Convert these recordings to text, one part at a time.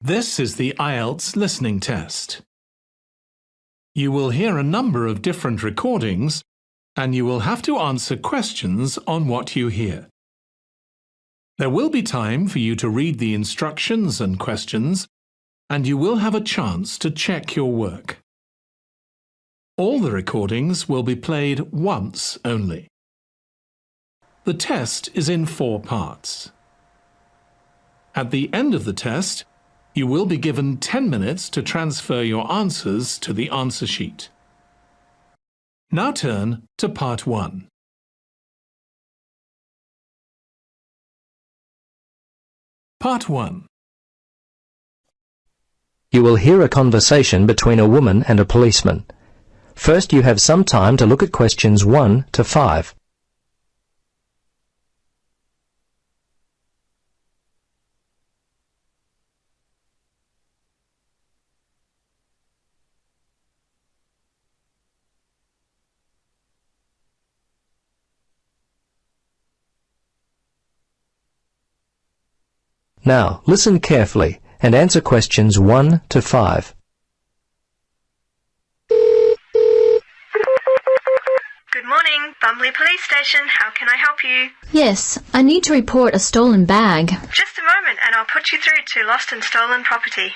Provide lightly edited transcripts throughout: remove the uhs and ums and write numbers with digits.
This is the Ielts listening test. You will hear a number of different recordings and you will have to answer questions on what you hear. There will be time for you to read the instructions and questions, and you will have a chance to check your work. All the recordings will be played once only. The test is in 4 parts. At the end of the test, you will be given 10 minutes to transfer your answers to the answer sheet. Now turn to Part 1. Part 1. You will hear a conversation between a woman and a policeman. First, you have some time to look at questions 1 to 5. Now, listen carefully and answer questions 1 to 5. Good morning, Bumley Police Station. How can I help you? Yes, I need to report a stolen bag. Just a moment and I'll put you through to Lost and Stolen Property.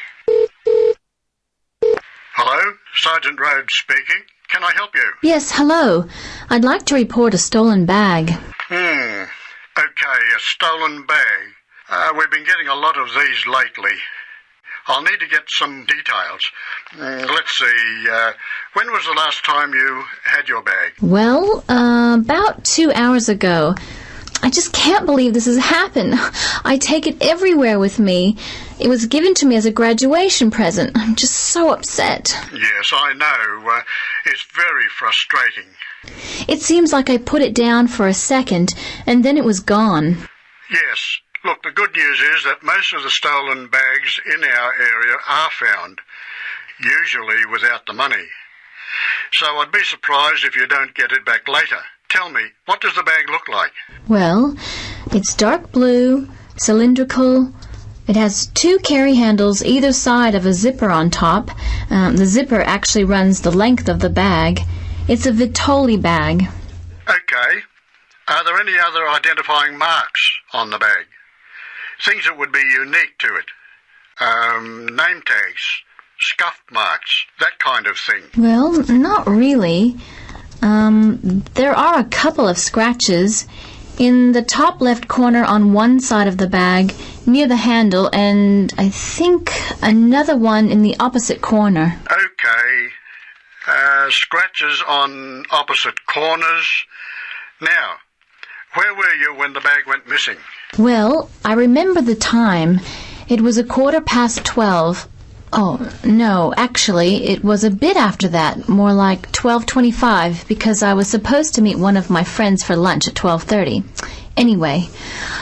Hello, Sergeant Rhodes speaking. Can I help you? Yes, hello. I'd like to report a stolen bag. Okay, a stolen bag. We've been getting a lot of these lately. I'll need to get some details. Let's see, when was the last time you had your bag? Well, about 2 hours ago. I just can't believe this has happened. I take it everywhere with me. It was given to me as a graduation present. I'm just so upset. Yes, I know. It's very frustrating. It seems like I put it down for a second, and then it was gone. Yes. Look, the good news is that most of the stolen bags in our area are found, usually without the money. So I'd be surprised if you don't get it back later. Tell me, what does the bag look like? Well, it's dark blue, cylindrical. It has 2 carry handles either side of a zipper on top. The zipper actually runs the length of the bag. It's a Vitoli bag. Okay. Are there any other identifying marks on the bag? Things that would be unique to it. Name tags, scuff marks, that kind of thing. Well, not really. There are a couple of scratches in the top left corner on one side of the bag near the handle, and I think another one in the opposite corner. Okay. Scratches on opposite corners. Now, where were you when the bag went missing? Well, I remember the time. It was 12:15. Oh, no, actually, it was a bit after that, more like 12:25, because I was supposed to meet one of my friends for lunch at 12:30. Anyway,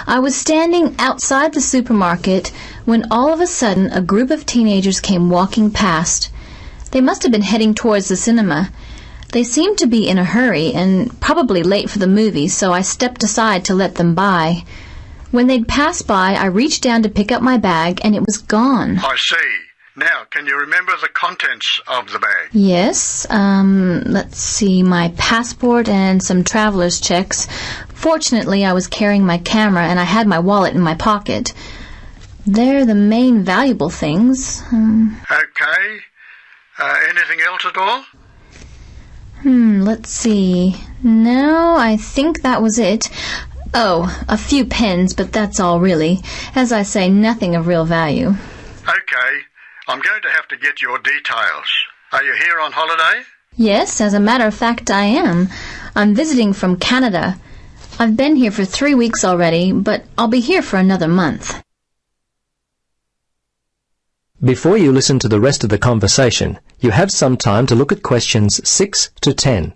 I was standing outside the supermarket when all of a sudden a group of teenagers came walking past. They must have been heading towards the cinema. They seemed to be in a hurry and probably late for the movie, so I stepped aside to let them by. When they'd passed by, I reached down to pick up my bag, and it was gone. I see. Now, can you remember the contents of the bag? Yes, let's see, my passport and some traveler's checks. Fortunately, I was carrying my camera, and I had my wallet in my pocket. They're the main valuable things. Okay. Anything else at all? Let's see. No, I think that was it. Oh, a few pens, but that's all really. As I say, nothing of real value. Okay. I'm going to have to get your details. Are you here on holiday? Yes, as a matter of fact, I am. I'm visiting from Canada. I've been here for 3 weeks already, but I'll be here for another month. Before you listen to the rest of the conversation, you have some time to look at questions 6 to 10.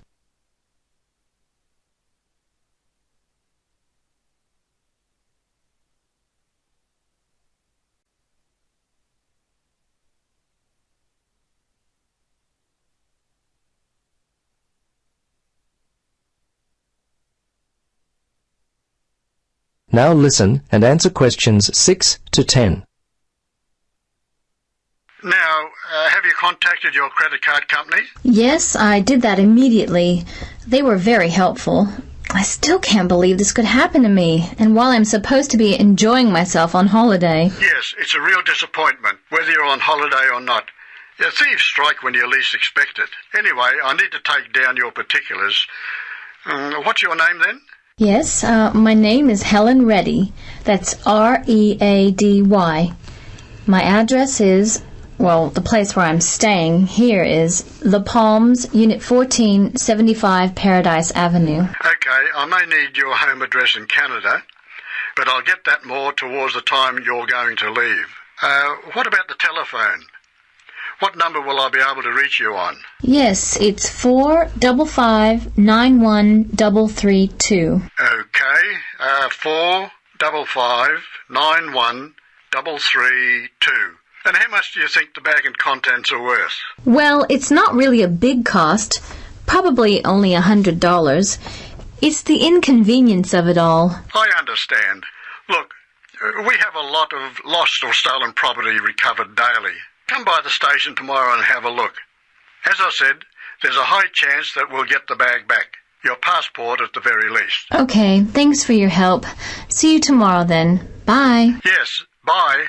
Now listen and answer questions 6 to 10. Have you contacted your credit card company? Yes, I did that immediately. They were very helpful. I still can't believe this could happen to me, and while I'm supposed to be enjoying myself on holiday. Yes, it's a real disappointment, whether you're on holiday or not. Yeah, thieves strike when you least expect it. Anyway, I need to take down your particulars. What's your name then? Yes, my name is Helen Reddy. That's R-E-A-D-Y. My address is, well, the place where I'm staying here is The Palms, Unit 14, 75 Paradise Avenue. Okay, I may need your home address in Canada, but I'll get that more towards the time you're going to leave. What about the telephone? What number will I be able to reach you on? Yes, it's 455-91332. Okay, 455-91332. And how much do you think the bag and contents are worth? Well, it's not really a big cost. Probably only $100. It's the inconvenience of it all. I understand. Look, we have a lot of lost or stolen property recovered daily. Come by the station tomorrow and have a look. As I said, there's a high chance that we'll get the bag back. Your passport at the very least. Okay, thanks for your help. See you tomorrow then. Bye. Yes, bye.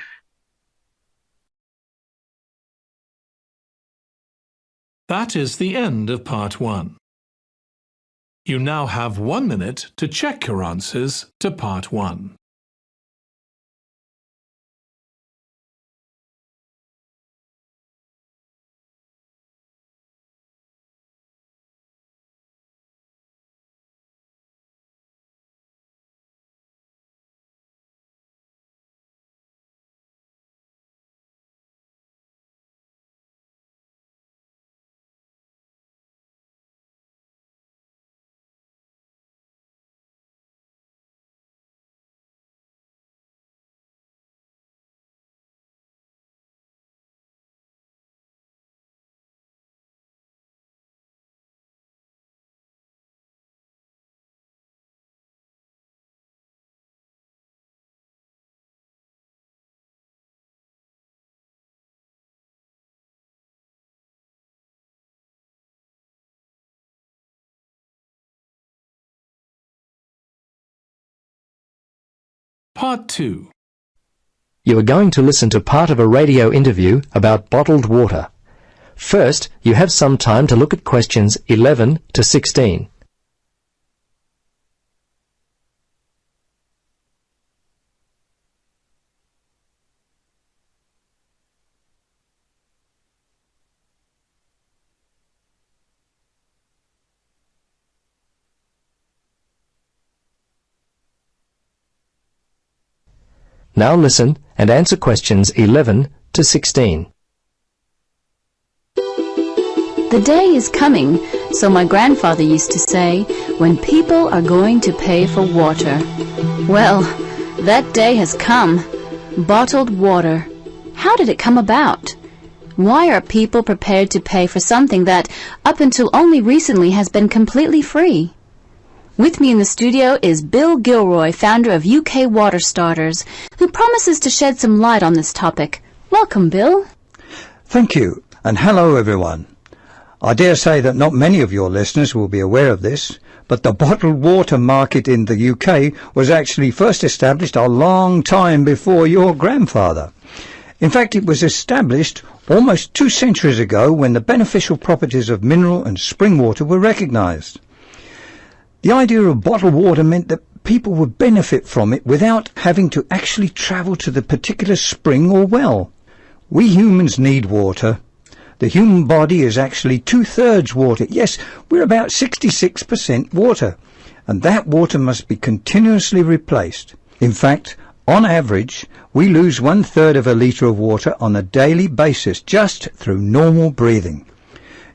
That is the end of part 1. You now have 1 minute to check your answers to part 1. Part 2. You are going to listen to part of a radio interview about bottled water. First, you have some time to look at questions 11 to 16. Now listen and answer questions 11 to 16. The day is coming, so my grandfather used to say, when people are going to pay for water. Well, that day has come. Bottled water. How did it come about? Why are people prepared to pay for something that, up until only recently, has been completely free? With me in the studio is Bill Gilroy, founder of UK Water Starters, who promises to shed some light on this topic. Welcome, Bill. Thank you, and hello everyone. I dare say that not many of your listeners will be aware of this, but the bottled water market in the UK was actually first established a long time before your grandfather. In fact, it was established almost 2 centuries ago when the beneficial properties of mineral and spring water were recognised. The idea of bottled water meant that people would benefit from it without having to actually travel to the particular spring or well. We humans need water. The human body is actually 2/3 water. Yes, we're about 66% water, and that water must be continuously replaced. In fact, on average, we lose 1/3 of a litre of water on a daily basis just through normal breathing.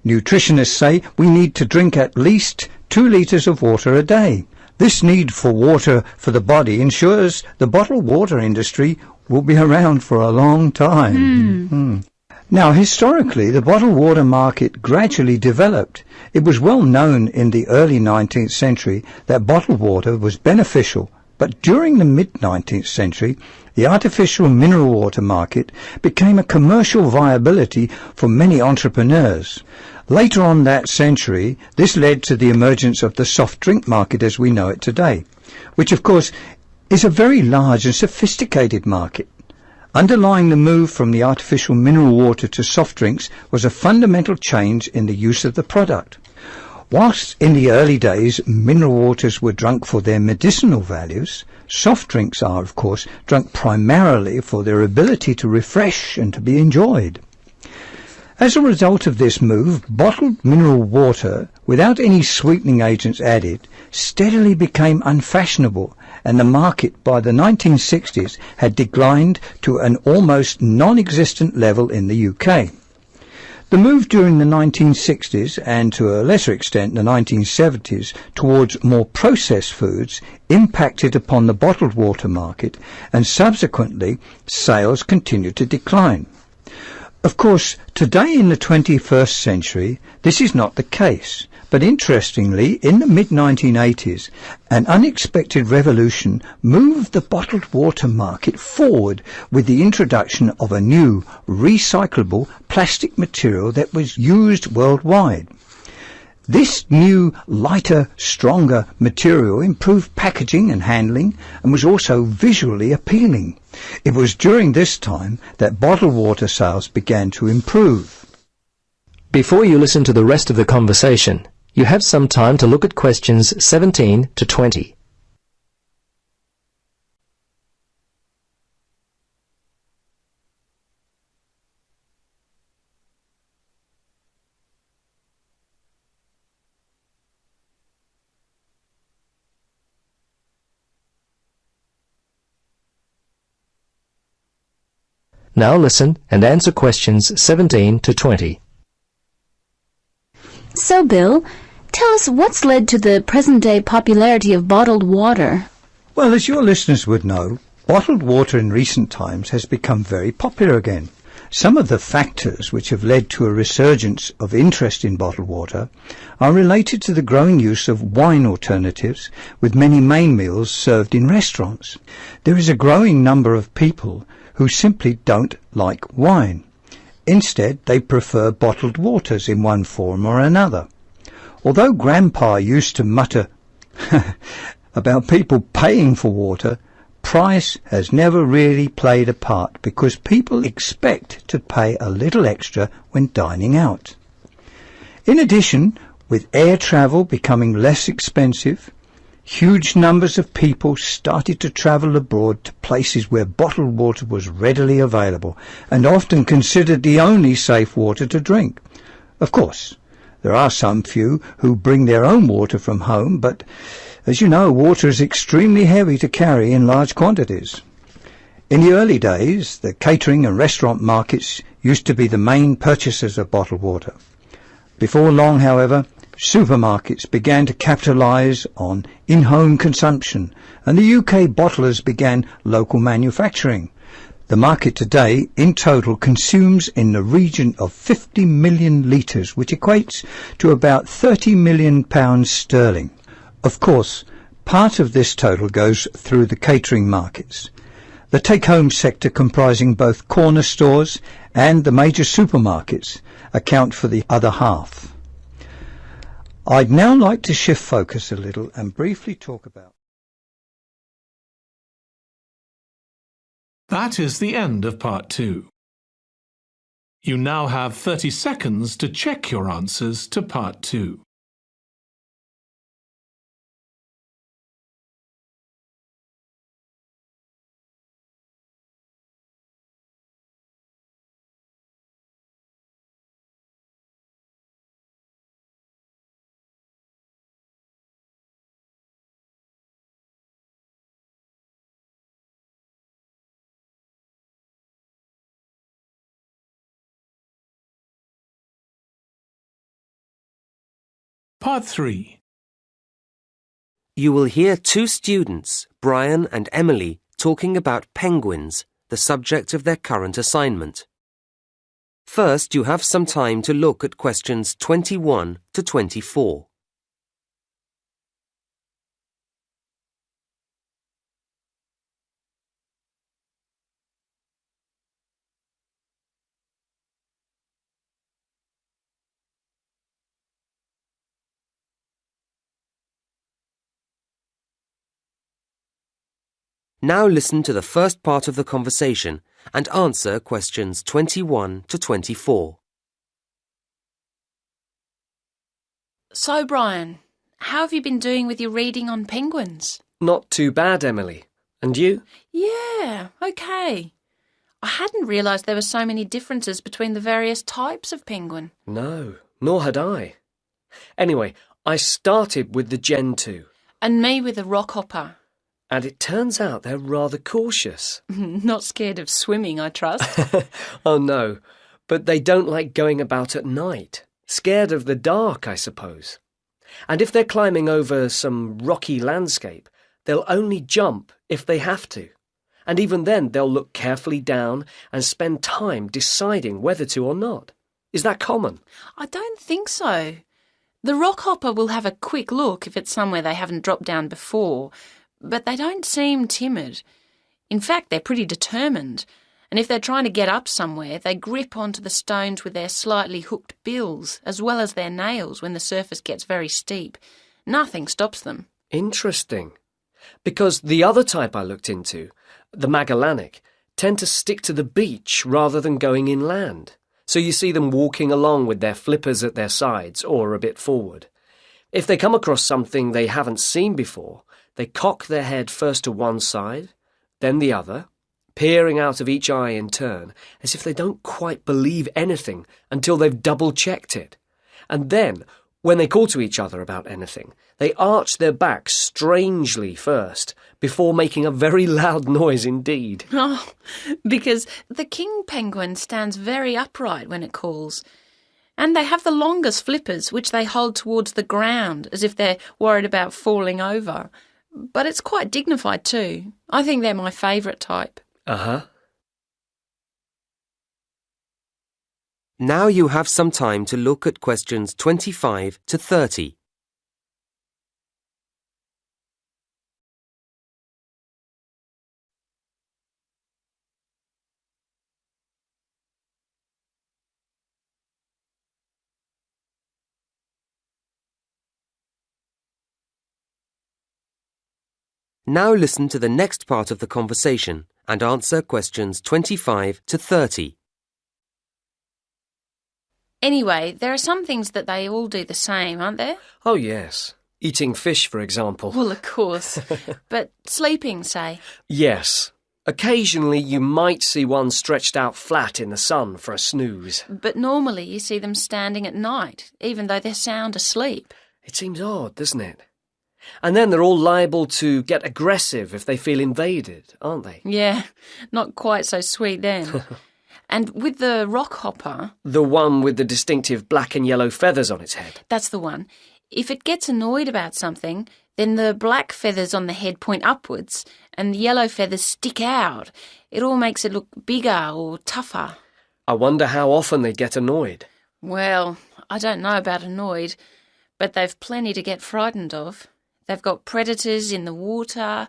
Nutritionists say we need to drink at least 2 litres of water a day. This need for water for the body ensures the bottled water industry will be around for a long time. Now, historically, the bottled water market gradually developed. It was well known in the early 19th century that bottled water was beneficial, But during the mid-19th century, the artificial mineral water market became a commercial viability for many entrepreneurs. Later on that century, this led to the emergence of the soft drink market as we know it today, which of course is a very large and sophisticated market. Underlying the move from the artificial mineral water to soft drinks was a fundamental change in the use of the product. Whilst in the early days mineral waters were drunk for their medicinal values, soft drinks are, of course, drunk primarily for their ability to refresh and to be enjoyed. As a result of this move, bottled mineral water, without any sweetening agents added, steadily became unfashionable, and the market by the 1960s had declined to an almost non-existent level in the UK. The move during the 1960s and to a lesser extent the 1970s towards more processed foods impacted upon the bottled water market, and subsequently sales continued to decline. Of course, today in the 21st century, this is not the case. But interestingly, in the mid-1980s, an unexpected revolution moved the bottled water market forward with the introduction of a new, recyclable plastic material that was used worldwide. This new, lighter, stronger material improved packaging and handling and was also visually appealing. It was during this time that bottled water sales began to improve. Before you listen to the rest of the conversation, you have some time to look at questions 17 to 20. Now listen and answer questions 17 to 20. So, Bill, tell us what's led to the present-day popularity of bottled water. Well, as your listeners would know, bottled water in recent times has become very popular again. Some of the factors which have led to a resurgence of interest in bottled water are related to the growing use of wine alternatives, with many main meals served in restaurants. There is a growing number of people who simply don't like wine. Instead, they prefer bottled waters in one form or another. Although Grandpa used to mutter about people paying for water, price has never really played a part because people expect to pay a little extra when dining out. In addition, with air travel becoming less expensive, huge numbers of people started to travel abroad to places where bottled water was readily available and often considered the only safe water to drink. Of course, there are some few who bring their own water from home, but as you know, water is extremely heavy to carry in large quantities. In the early days, the catering and restaurant markets used to be the main purchasers of bottled water. Before long, however, supermarkets began to capitalise on in-home consumption, and the UK bottlers began local manufacturing. The market today, in total, consumes in the region of 50 million litres, which equates to about £30 million sterling. Of course, part of this total goes through the catering markets. The take-home sector, comprising both corner stores and the major supermarkets, account for the other half. I'd now like to shift focus a little and briefly talk about... That is the end of part 2. You now have 30 seconds to check your answers to part 2. Part 3. You will hear two students, Brian and Emily, talking about penguins, the subject of their current assignment. First, you have some time to look at questions 21 to 24. Now listen to the first part of the conversation and answer questions 21 to 24. So, Brian, how have you been doing with your reading on penguins? Not too bad, Emily. And you? Yeah, okay. I hadn't realised there were so many differences between the various types of penguin. No, nor had I. Anyway, I started with the Gen 2. And me with a rockhopper. And it turns out they're rather cautious. Not scared of swimming, I trust. Oh no, but they don't like going about at night. Scared of the dark, I suppose. And if they're climbing over some rocky landscape, they'll only jump if they have to. And even then they'll look carefully down and spend time deciding whether to or not. Is that common? I don't think so. The rockhopper will have a quick look if it's somewhere they haven't dropped down before, but they don't seem timid. In fact, they're pretty determined, and if they're trying to get up somewhere, they grip onto the stones with their slightly hooked bills, as well as their nails when the surface gets very steep. Nothing stops them. Interesting. Because the other type I looked into, the Magellanic, tend to stick to the beach rather than going inland. So you see them walking along with their flippers at their sides or a bit forward. If they come across something they haven't seen before, they cock their head first to one side, then the other, peering out of each eye in turn, as if they don't quite believe anything until they've double-checked it. And then, when they call to each other about anything, they arch their backs strangely first, before making a very loud noise indeed. Oh, because the king penguin stands very upright when it calls. And they have the longest flippers, which they hold towards the ground, as if they're worried about falling over. But it's quite dignified too. I think they're my favourite type. Uh-huh. Now you have some time to look at questions 25 to 30. Now listen to the next part of the conversation and answer questions 25 to 30. Anyway, there are some things that they all do the same, aren't there? Oh, yes. Eating fish, for example. Well, of course. But sleeping, say? Yes. Occasionally you might see one stretched out flat in the sun for a snooze. But normally you see them standing at night, even though they're sound asleep. It seems odd, doesn't it? And then they're all liable to get aggressive if they feel invaded, aren't they? Yeah, not quite so sweet then. And with the rockhopper... The one with the distinctive black and yellow feathers on its head. That's the one. If it gets annoyed about something, then the black feathers on the head point upwards and the yellow feathers stick out. It all makes it look bigger or tougher. I wonder how often they get annoyed. Well, I don't know about annoyed, but they've plenty to get frightened of. They've got predators in the water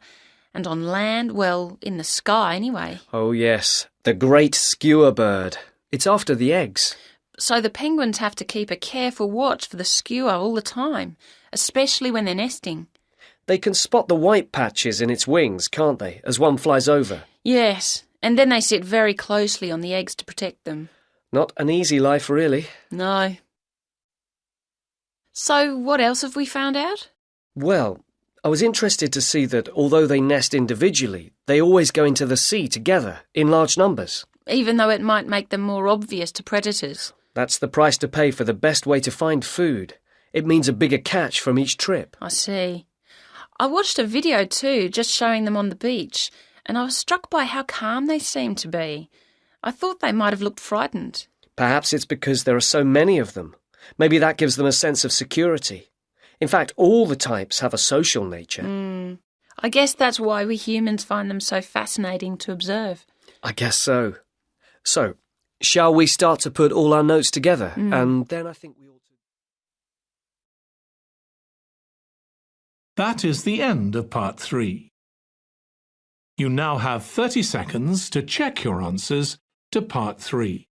and on land, well, in the sky anyway. Oh, yes, the great skewer bird. It's after the eggs. So the penguins have to keep a careful watch for the skewer all the time, especially when they're nesting. They can spot the white patches in its wings, can't they, as one flies over? Yes, and then they sit very closely on the eggs to protect them. Not an easy life, really. No. So what else have we found out? Well, I was interested to see that although they nest individually, they always go into the sea together, in large numbers. Even though it might make them more obvious to predators. That's the price to pay for the best way to find food. It means a bigger catch from each trip. I see. I watched a video too, just showing them on the beach, and I was struck by how calm they seemed to be. I thought they might have looked frightened. Perhaps it's because there are so many of them. Maybe that gives them a sense of security. In fact, all the types have a social nature. I guess that's why we humans find them so fascinating to observe. I guess so. So, shall we start to put all our notes together? And then I think we ought to... That is the end of part 3. You now have 30 seconds to check your answers to part 3.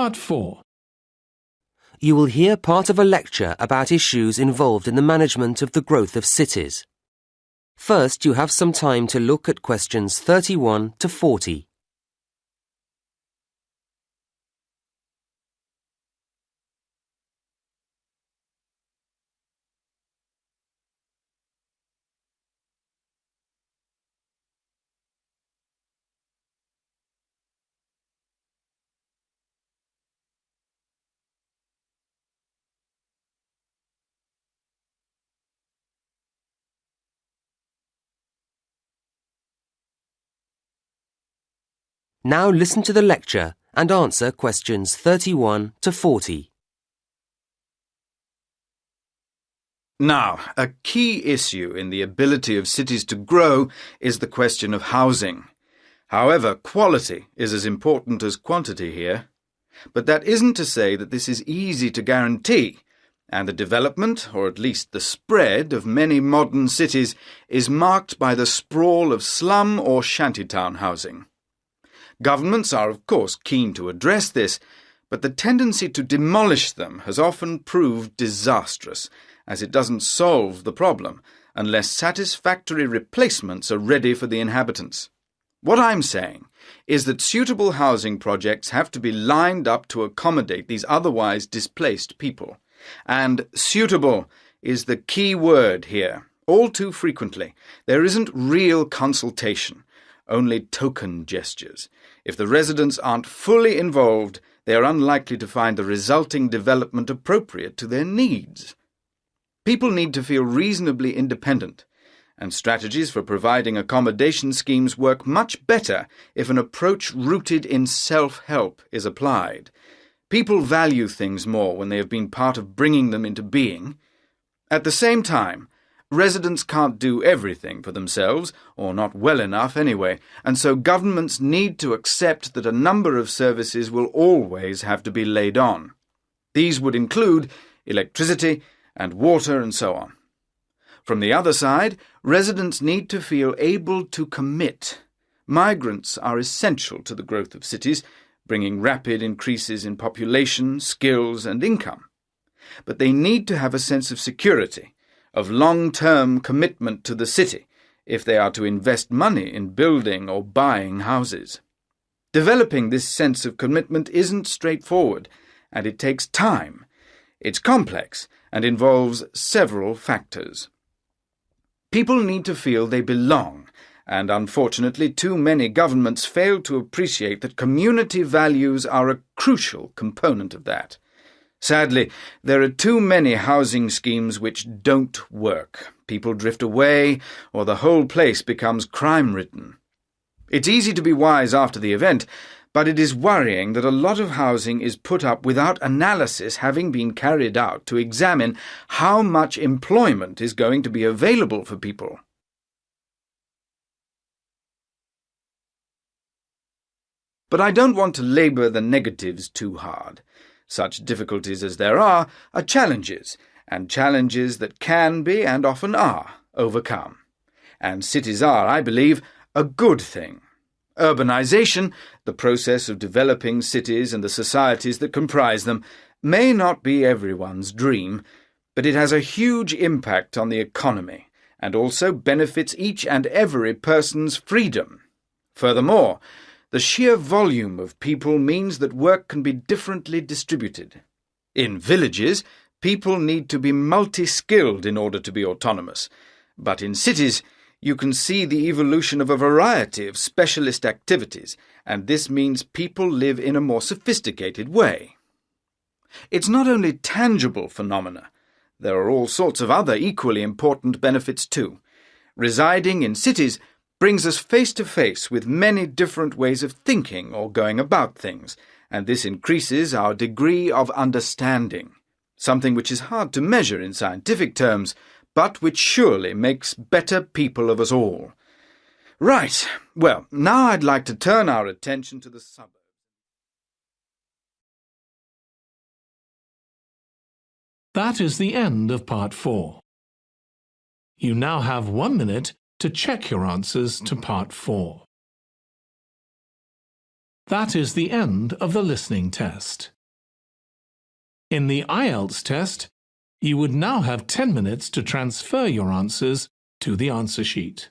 Part 4. You will hear part of a lecture about issues involved in the management of the growth of cities. First, you have some time to look at questions 31 to 40. Now listen to the lecture and answer questions 31 to 40. Now, a key issue in the ability of cities to grow is the question of housing. However, quality is as important as quantity here. But that isn't to say that this is easy to guarantee, and the development, or at least the spread, of many modern cities is marked by the sprawl of slum or shantytown housing. Governments are, of course, keen to address this, but the tendency to demolish them has often proved disastrous, as it doesn't solve the problem unless satisfactory replacements are ready for the inhabitants. What I'm saying is that suitable housing projects have to be lined up to accommodate these otherwise displaced people. And suitable is the key word here. All too frequently, there isn't real consultation, only token gestures. If the residents aren't fully involved, they are unlikely to find the resulting development appropriate to their needs. People need to feel reasonably independent, and strategies for providing accommodation schemes work much better if an approach rooted in self-help is applied. People value things more when they have been part of bringing them into being. At the same time, residents can't do everything for themselves, or not well enough anyway, and so governments need to accept that a number of services will always have to be laid on. These would include electricity and water and so on. From the other side, residents need to feel able to commit. Migrants are essential to the growth of cities, bringing rapid increases in population, skills and income. But they need to have a sense of security, of long-term commitment to the city, if they are to invest money in building or buying houses. Developing this sense of commitment isn't straightforward, and it takes time. It's complex and involves several factors. People need to feel they belong, and unfortunately too many governments fail to appreciate that community values are a crucial component of that. Sadly, there are too many housing schemes which don't work. People drift away, or the whole place becomes crime-ridden. It's easy to be wise after the event, but it is worrying that a lot of housing is put up without analysis having been carried out to examine how much employment is going to be available for people. But I don't want to labour the negatives too hard. Such difficulties as there are challenges, and challenges that can be, and often are, overcome. And cities are, I believe, a good thing. Urbanisation, the process of developing cities and the societies that comprise them, may not be everyone's dream, but it has a huge impact on the economy, and also benefits each and every person's freedom. Furthermore, the sheer volume of people means that work can be differently distributed. In villages, people need to be multi-skilled in order to be autonomous, but in cities, you can see the evolution of a variety of specialist activities, and this means people live in a more sophisticated way. It's not only tangible phenomena. There are all sorts of other equally important benefits too. Residing in cities brings us face to face with many different ways of thinking or going about things, and this increases our degree of understanding, something which is hard to measure in scientific terms, but which surely makes better people of us all. Right, well, now I'd like to turn our attention to the suburbs. That is the end of Part 4. You now have 1 minute to check your answers to Part 4. That is the end of the listening test. In the Ielts test, you would now have 10 minutes to transfer your answers to the answer sheet.